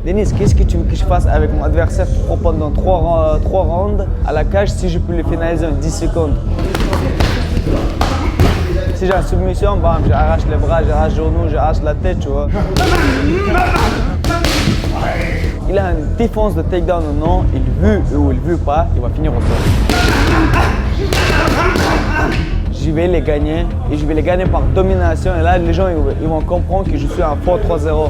Denis, qu'est-ce que tu veux que je fasse avec mon adversaire pendant 3 rounds à la cage si je peux le finaliser en 10 secondes? Si j'ai une submission, bam, j'arrache les bras, j'arrache les genoux, j'arrache la tête, tu vois. Il a une défense de takedown ou non, il veut ou il veut pas, il va finir au sol. Je vais les gagner et je vais les gagner par domination. Et là, les gens ils vont comprendre que je suis un fort 3-0.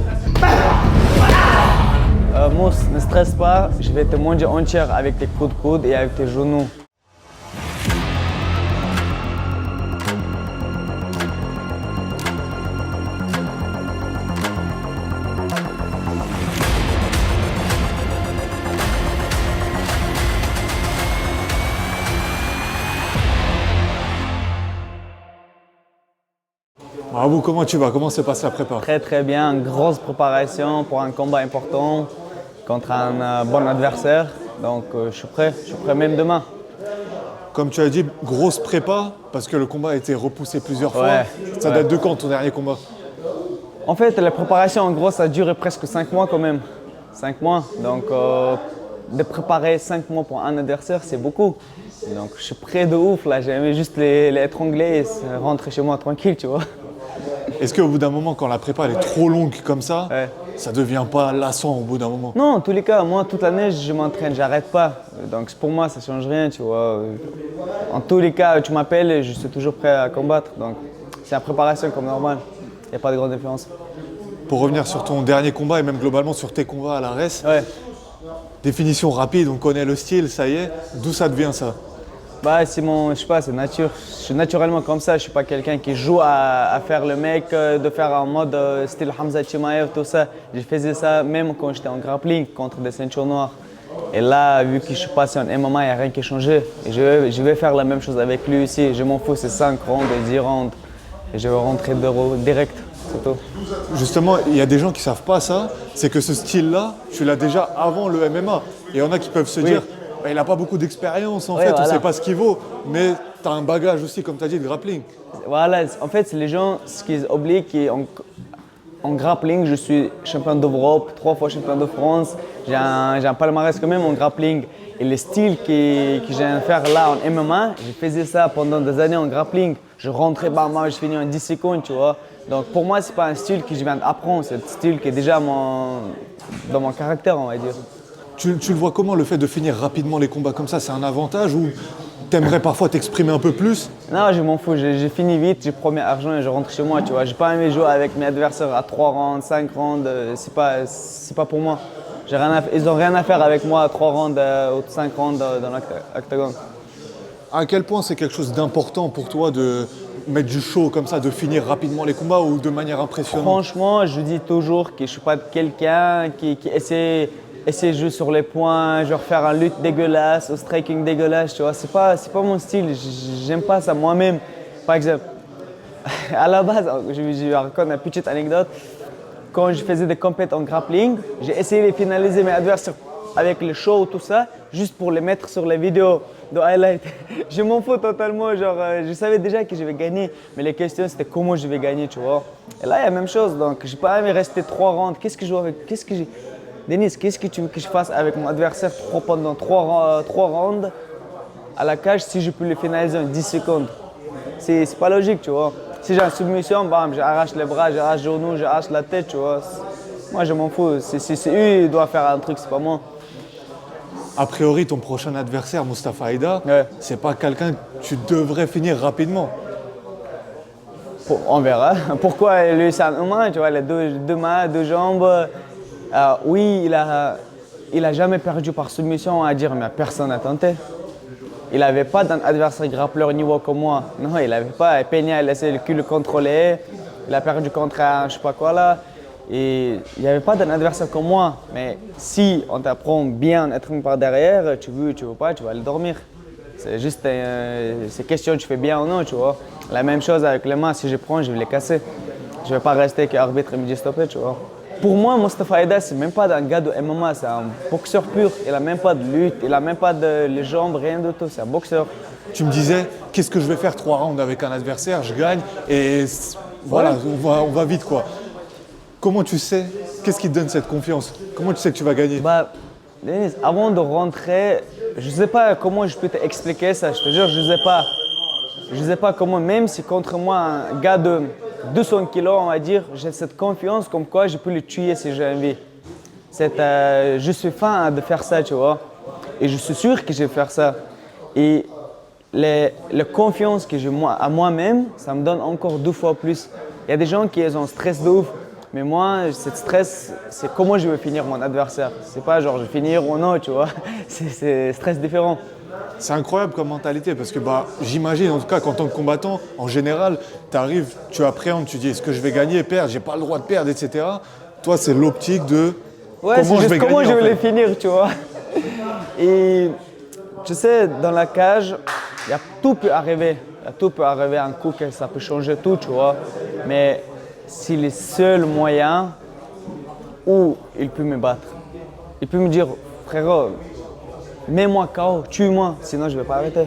Mousse, ne stresse pas, je vais te manger entière avec tes coups de coude et avec tes genoux. Abou, comment tu vas? Comment se passe la prépa? Très très bien, grosse préparation pour un combat important contre un bon adversaire. Donc je suis prêt même demain. Comme tu as dit, grosse prépa, parce que le combat a été repoussé plusieurs fois. Ouais, Ça date de quand ton dernier combat? En fait, la préparation en gros ça a duré presque 5 mois quand même. 5 mois, donc de préparer 5 mois pour un adversaire c'est beaucoup. Donc je suis prêt de ouf là, j'aimais juste les étrangler et rentrer chez moi tranquille, tu vois. Est-ce qu'au bout d'un moment, quand la prépa elle est trop longue comme ça, Ouais. ça devient pas lassant au bout d'un moment? Non, en tous les cas, moi toute l'année je m'entraîne, j'arrête pas. Donc pour moi ça change rien, tu vois. En tous les cas, tu m'appelles et je suis toujours prêt à combattre. Donc c'est la préparation comme normal, il n'y a pas de grande différence. Pour revenir sur ton dernier combat et même globalement sur tes combats à la RES, Ouais. définition rapide, on connaît le style, ça y est. D'où ça devient ça? Bah c'est mon, je sais pas, c'est nature. Je suis naturellement comme ça, je suis pas quelqu'un qui joue à faire le mec, de faire en mode style Hamza Chimaev, tout ça. Je faisais ça même quand j'étais en grappling contre des ceintures noires. Et là, vu que je suis passé en MMA, il n'y a rien qui a changé. Et je vais faire la même chose avec lui aussi. Je m'en fous, c'est 5 rounds et 10 rounds. Et je vais rentrer direct, c'est tout. Justement, il y a des gens qui savent pas ça, c'est que ce style-là, tu l'as déjà avant le MMA. Et il y en a qui peuvent se dire, bah, il n'a pas beaucoup d'expérience en fait, voilà. on ne sait pas ce qu'il vaut, mais tu as un bagage aussi, comme tu as dit, de grappling. Voilà, en fait, c'est les gens, ce qu'ils oublient, en grappling, je suis champion d'Europe, 3 fois champion de France. J'ai un palmarès quand même en grappling. Et le style que j'ai à faire là en MMA, je faisais ça pendant des années en grappling. Je rentrais, bam, je finis en 10 secondes, tu vois. Donc pour moi, c'est pas un style que je viens d'apprendre, c'est un style qui est déjà dans mon caractère, on va dire. Tu le vois comment, le fait de finir rapidement les combats comme ça, c'est un avantage ou t'aimerais parfois t'exprimer un peu plus? Non, je m'en fous, j'ai fini vite, j'ai promis argent et je rentre chez moi, tu vois. J'ai pas aimé jouer avec mes adversaires à 3 rounds, 5 rounds, c'est pas pour moi. Ils n'ont rien à faire avec moi à 3 rounds ou 5 rounds dans l'octogone. À quel point c'est quelque chose d'important pour toi de mettre du show comme ça, de finir rapidement les combats ou de manière impressionnante? Franchement, je dis toujours que je ne suis pas quelqu'un qui essaie de jouer sur les points, genre faire un lutte dégueulasse, un striking dégueulasse, tu vois. C'est pas mon style, j'aime pas ça moi-même. Par exemple, à la base, je vais raconter une petite anecdote. Quand je faisais des compétitions en grappling, j'ai essayé de finaliser mes adversaires avec le show, tout ça, juste pour les mettre sur les vidéos de highlight. Je m'en fous totalement, genre, je savais déjà que je vais gagner, mais les questions c'était comment je vais gagner, tu vois. Et là, il y a la même chose, donc j'ai pas aimé rester 3 rounds. Denis, qu'est-ce que tu veux que je fasse avec mon adversaire pendant 3 rounds à la cage si je peux le finaliser en 10 secondes? C'est pas logique, tu vois. Si j'ai une submission, bam, j'arrache les bras, j'arrache les genoux, j'arrache la tête, tu vois. Moi, je m'en fous. C'est eux qui doivent faire un truc, c'est pas moi. A priori, ton prochain adversaire, Mustafa Aida, Ouais. c'est pas quelqu'un que tu devrais finir rapidement. On verra. Pourquoi lui, c'est un humain, tu vois, il a deux mains, 2 jambes. Oui, il a jamais perdu par submission à dire, mais personne n'a tenté. Il n'avait pas d'un adversaire grappleur niveau comme moi. Non, il n'avait pas. Peña, il a essayé de le contrôler. Il a perdu contre un je sais pas quoi là. Et il n'y avait pas d'un adversaire comme moi. Mais si on t'apprend bien à être par derrière, tu veux pas, tu vas aller dormir. C'est juste, c'est question tu fais bien ou non, tu vois. La même chose avec les mains, si je prends, je vais les casser. Je ne vais pas rester qu'arbitre et me dire stopper, tu vois. Pour moi, Mustafa Aida, c'est même pas un gars de MMA, c'est un boxeur pur. Il n'a même pas de lutte, il n'a même pas les jambes, rien de tout, c'est un boxeur. Tu me disais, qu'est-ce que je vais faire 3 rounds avec un adversaire, je gagne et voilà, on va vite quoi. Comment tu sais, Qu'est-ce qui te donne cette confiance? Comment tu sais que tu vas gagner? Bah, Denis, avant de rentrer, je sais pas comment je peux t'expliquer ça, je te jure, je sais pas. Je sais pas comment, même si contre moi, un gars de 200 kilos, on va dire, j'ai cette confiance comme quoi je peux le tuer si j'ai envie. Je suis fan de faire ça, tu vois. Et je suis sûr que je vais faire ça. Et la confiance que j'ai à moi-même, ça me donne encore 2 fois plus. Il y a des gens qui ont un stress de ouf. Mais moi, cette stress, c'est comment je vais finir mon adversaire. C'est pas genre je vais finir ou non, tu vois. C'est stress différent. C'est incroyable comme mentalité parce que j'imagine en tout cas qu'en tant que combattant, en général, tu arrives, tu appréhendes, tu dis est-ce que je vais gagner, perdre, j'ai pas le droit de perdre, etc. Toi, c'est l'optique de Ouais, comment je vais comment gagner. je vais les finir, tu vois. Et tu sais, dans la cage, tout peut arriver. Tout peut arriver, un coup, ça peut changer tout, tu vois. Mais c'est le seul moyen où il peut me battre. Il peut me dire, frérot, mets-moi KO, tue-moi, sinon je ne vais pas arrêter.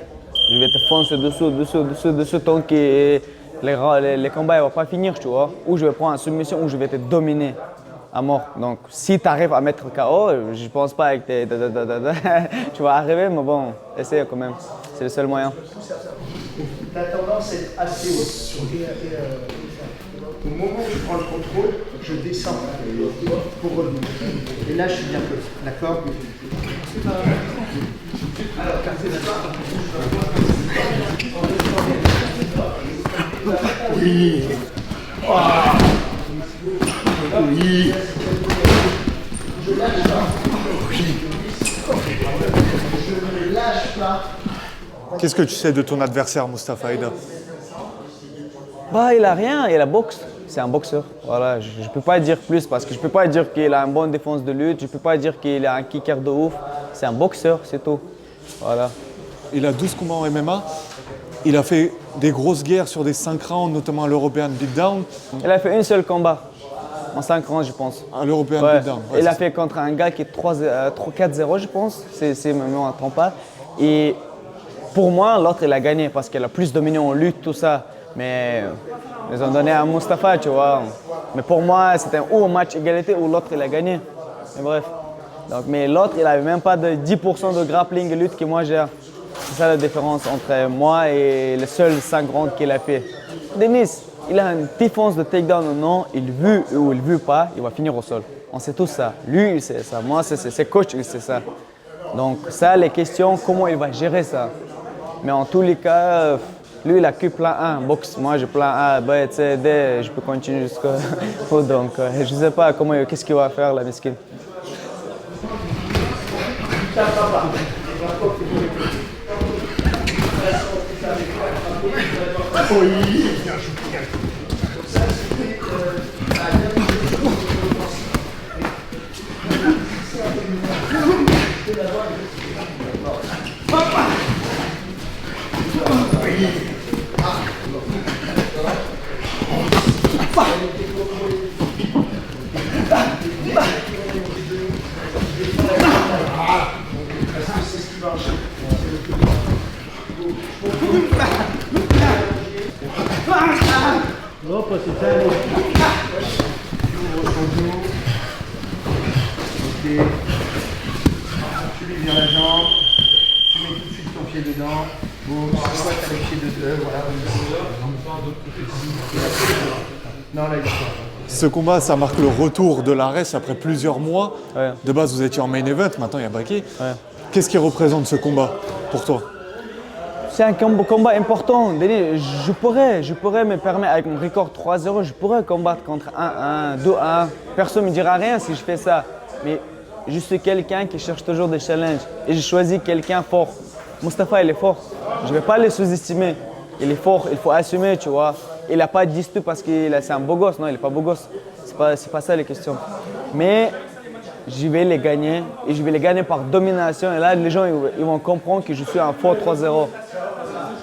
Je vais te foncer dessous, tant que les combats ne vont pas finir, tu vois. Ou je vais prendre une soumission, ou je vais te dominer à mort. Donc, si tu arrives à mettre KO, je ne pense pas que tu vas arriver, mais bon, essaye quand même. C'est le seul moyen. Ta tendance est assez haute. Au moment où je prends le contrôle, je descends pour revenir. Et là, je suis bien peu. D'accord? Oui. Ah. Oui. Je lâche pas. Oui. Je ne lâche pas. Qu'est-ce que tu sais de ton adversaire, Mustapha Aida? Bah, il a rien, il a boxe. C'est un boxeur. Voilà, je ne peux pas dire plus parce que je ne peux pas dire qu'il a une bonne défense de lutte. Je ne peux pas dire qu'il a un kicker de ouf. C'est un boxeur, c'est tout. Voilà. Il a 12 combats en MMA. Il a fait des grosses guerres sur des 5 rounds, notamment à l'European Beatdown. Il a fait un seul combat en 5 rounds, je pense. À l'European Ouais. Beatdown. Ouais, il a fait contre un gars qui est 4-0, je pense. C'est même on n'attend pas. Et pour moi, l'autre, il a gagné parce qu'il a plus dominé en lutte, tout ça. Mais ils ont donné à Mustapha, tu vois. Mais pour moi, c'était ou un match égalité ou l'autre, il a gagné. Mais bref. Donc, mais l'autre, il n'avait même pas de 10% de grappling lutte que moi j'ai. C'est ça la différence entre moi et les seuls 5 rounds qu'il a fait. Denis, il a une défense de takedown ou non, il veut ou il veut pas, il va finir au sol. On sait tous ça. Lui, il sait ça. Moi, c'est coach, il sait ça. Donc ça, les questions, comment il va gérer ça. Mais en tous les cas, lui, il a que plan 1, boxe. Moi, j'ai plan A, B, C, D, je peux continuer jusqu'au bout. Donc, je ne sais pas qu'est-ce qu'il va faire, la mesquine. Tu lui vires la jambe, tu mets tout de suite ton pied dedans, boum, tu squattes avec pied de deux, voilà. Non, là, il est Ce combat, ça marque le retour de l'ARES après plusieurs mois. Ouais. De base, vous étiez en main event, maintenant il y a Baki. Ouais. Qu'est-ce qui représente ce combat pour toi? C'est un combat important. Denis, je pourrais me permettre, avec mon record 3-0, je pourrais combattre contre 1-1, 2-1. Personne ne me dira rien si je fais ça. Mais je suis quelqu'un qui cherche toujours des challenges. Et j'ai choisi quelqu'un fort. Mustapha, il est fort. Je ne vais pas le sous-estimer. Il est fort, il faut assumer, tu vois. Il n'a pas dit tout parce que c'est un beau gosse. Non, il n'est pas beau gosse. C'est pas ça les questions. Mais je vais les gagner. Et je vais les gagner par domination. Et là, les gens ils vont comprendre que je suis un fort 3-0.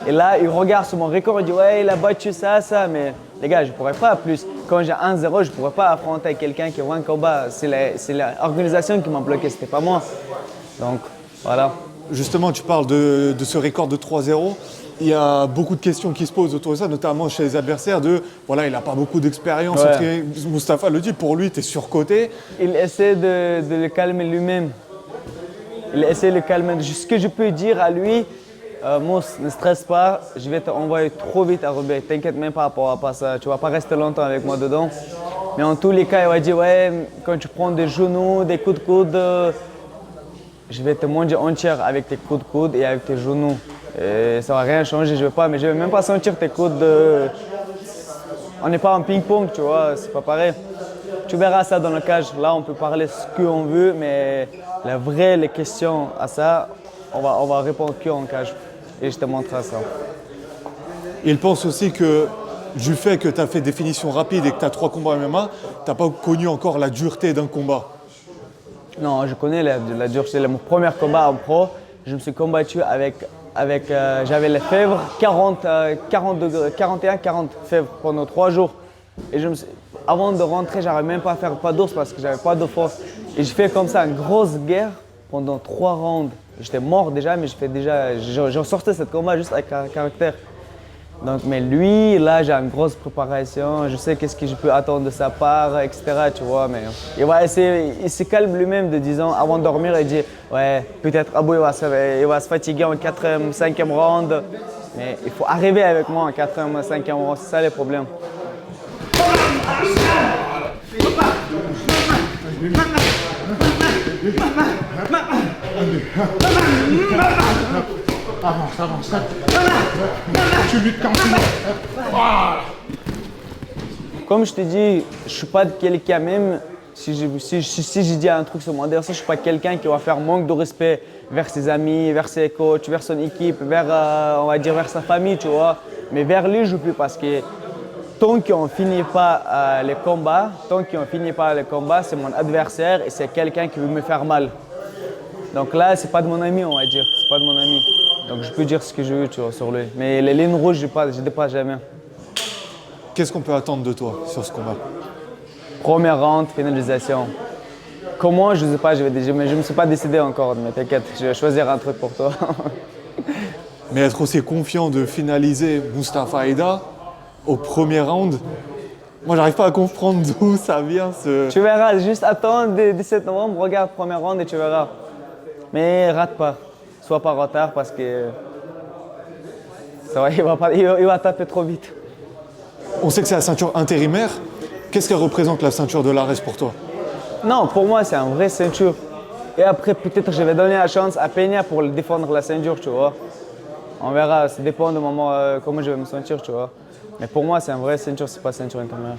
Et là, ils regardent sur mon record et disent « Ouais, il a battu ça. » Mais les gars, je ne pourrais pas plus. Quand j'ai 1-0, je ne pourrais pas affronter quelqu'un qui a un combat. C'est l'organisation qui m'a bloqué, ce n'était pas moi. Donc, voilà. Justement, tu parles de ce record de 3-0. Il y a beaucoup de questions qui se posent autour de ça, notamment chez les adversaires voilà, il n'a pas beaucoup d'expérience. Ouais. Moustapha le dit, pour lui, tu es surcoté. Il essaie de le calmer lui-même. Il essaie de le calmer. Ce que je peux dire à lui, Mouss, ne stresse pas, je vais t'envoyer trop vite à Roubaix. T'inquiète même pas par rapport à ça. Tu vas pas rester longtemps avec moi dedans. Mais en tous les cas, il va dire, ouais, quand tu prends des genoux, des coups de coude, je vais te manger entière avec tes coups de coude et avec tes genoux. Et ça va rien changer, je vais même pas sentir tes coudes. On n'est pas en ping-pong, tu vois, c'est pas pareil. Tu verras ça dans la cage. Là, on peut parler ce qu'on veut, mais les questions à ça, on va répondre qu'en cage. Et je te montrerai ça. Il pense aussi que du fait que tu as fait des finitions rapides et que tu as 3 combats MMA, tu n'as pas connu encore la dureté d'un combat. Non, je connais la dureté. Mon premier combat en pro, je me suis combattu j'avais les fèvres, 40 degrés, 41-40 fèvres pendant 3 jours. Et avant de rentrer, j'arrivais même pas à faire pas d'ours parce que j'avais pas de force. Et je fais comme ça une grosse guerre pendant 3 rounds. J'étais mort déjà, mais je sortais ce combat juste avec un caractère. Donc, mais lui, là, j'ai une grosse préparation. Je sais qu'est-ce que je peux attendre de sa part, etc. Tu vois, mais il va essayer. Il se calme lui-même de 10 ans. Avant de dormir, il dit ouais, peut-être Abou il va se fatiguer en 4e, 5e round. Mais il faut arriver avec moi en 4e, 5e round. C'est ça les problèmes. Avance. Tu luttes quand tu Comme je te dis, je ne suis pas quelqu'un, même si je dis un truc sur mon adversaire, je ne suis pas quelqu'un qui va faire manque de respect vers ses amis, vers ses coachs, vers son équipe, on va dire vers sa famille, tu vois. Mais vers lui, je ne peux parce que tant qu'on ne finit pas les combats, c'est mon adversaire et c'est quelqu'un qui veut me faire mal. Donc là, c'est pas de mon ami, on va dire. C'est pas de mon ami. Donc je peux dire ce que je veux, tu vois, sur lui. Mais les lignes rouges, je dépasse jamais. Qu'est-ce qu'on peut attendre de toi sur ce combat? Première round, finalisation. Comment, je ne sais pas, je ne me suis pas décidé encore, mais t'inquiète, je vais choisir un truc pour toi. Mais être aussi confiant de finaliser Moustapha Aïda au premier round, moi j'arrive pas à comprendre d'où ça vient ce... Tu verras, juste attends le 17 novembre, regarde premier round et tu verras. Mais rate pas, sois pas en retard parce que ça va, il va taper trop vite. On sait que c'est la ceinture intérimaire. Qu'est-ce qu'elle représente la ceinture de l'Ares pour toi? Non, pour moi c'est une vraie ceinture. Et après peut-être je vais donner la chance à Peña pour défendre la ceinture, tu vois. On verra, ça dépend du moment comment je vais me sentir, tu vois. Mais pour moi c'est une vraie ceinture, c'est pas ceinture intérimaire.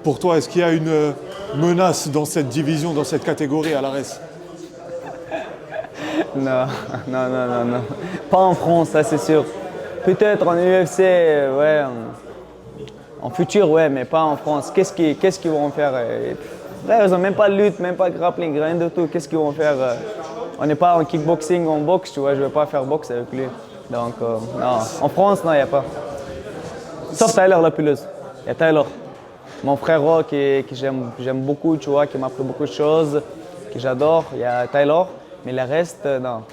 Pour toi, est-ce qu'il y a une menace dans cette division, dans cette catégorie à l'Ares? Non. Pas en France, ça c'est sûr. Peut-être en UFC, ouais. En futur, ouais, mais pas en France. Qu'est-ce qu'ils vont faire? Là, ils n'ont même pas de lutte, même pas de grappling, rien de tout. Qu'est-ce qu'ils vont faire? On n'est pas en kickboxing, en boxe, tu vois. Je ne vais pas faire boxe avec lui. Donc, non. En France, non, il n'y a pas. Sauf Tyler Lapuleuse. Il y a Tyler. Mon frère que j'aime beaucoup, tu vois, qui m'a appris beaucoup de choses, que j'adore. Il y a Tyler. Mais le reste, non.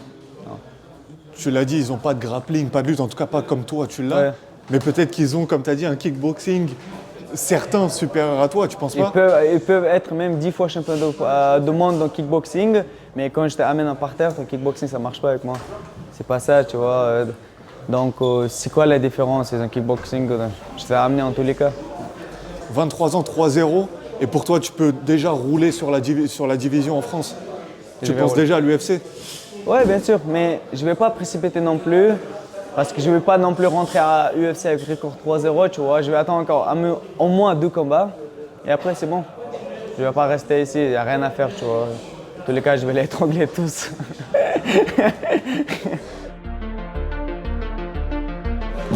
Tu l'as dit, ils n'ont pas de grappling, pas de lutte, en tout cas pas comme toi, tu l'as. Ouais. Mais peut-être qu'ils ont, comme tu as dit, un kickboxing, certains supérieurs à toi, tu penses pas? Ils peuvent être même 10 fois champion de monde dans kickboxing, mais quand je t'amène en parterre, le kickboxing, ça ne marche pas avec moi. C'est pas ça, tu vois. Donc, c'est quoi la différence dans le kickboxing? Je t'ai amené en tous les cas. 23 ans, 3-0, et pour toi, tu peux déjà rouler sur la division en France. Tu penses déjà à l'UFC? Oui, bien sûr, mais je ne vais pas précipiter non plus, parce que je ne vais pas non plus rentrer à UFC avec record 3-0, tu vois. Je vais attendre encore au moins 2 combats, et après c'est bon. Je ne vais pas rester ici, il n'y a rien à faire, tu vois. En tous les cas, je vais les étrangler tous.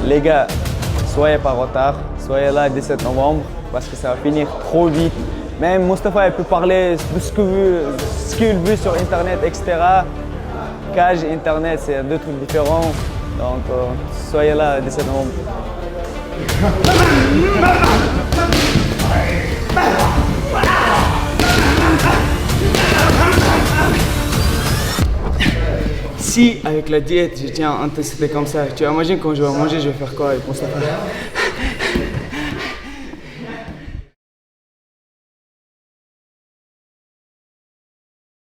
Les gars, soyez pas en retard, soyez là le 17 novembre, parce que ça va finir trop vite. Même Moustapha, il peut parler de ce qu'il veut sur Internet, etc. Cage et Internet, c'est 2 trucs différents. Donc, soyez là le 17 novembre. si avec la diète, je tiens à intensité comme ça, tu imagines quand je vais manger, je vais faire quoi avec Moustapha?